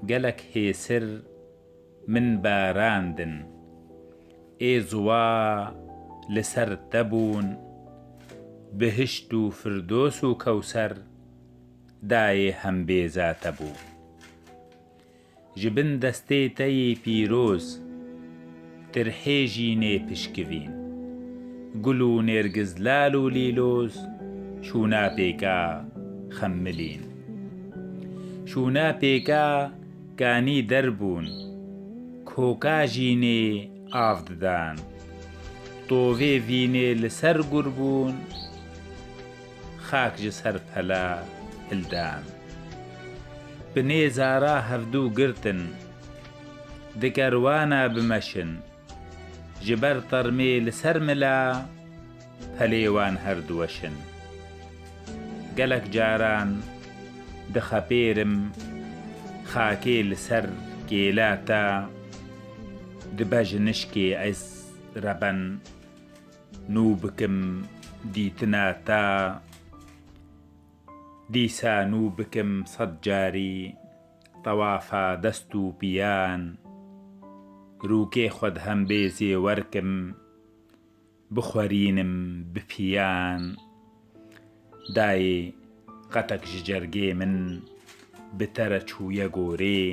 گەلک هێسر من باراندن ئێزوا لەسەر دەبوون بهشت و فردۆس و کەوسەر دایێ هەمبێزاتە بوو ji bin destê te yê pîroz tirhêjî nê pişkivîn gul û nêrgiz lal û lîloz şûna pêka xemmilîn şûna pêka kanî derbûn kôka jî nê av didan tovê vînê li ser gur bûn xak ji ser pela hildan bi nêzara hevdû girtin di kerwana bimeşin ji ber termê li ser mila pelê wan herduweşin gelek caran dixepêrim xakê li ser kêla te dibe ji nişkê ez reben nû bikim dîtina te dîsa nû bikim sed carî tewafa dest û piyan rûkê xwe di hembêzê werkim bixwerînim bi piyan dayê qetek ji cergê min bi te re çûye gorê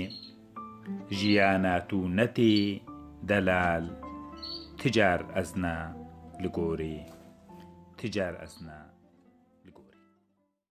jiyana tû netê delal ticar ez ne li gorê ticar ez ne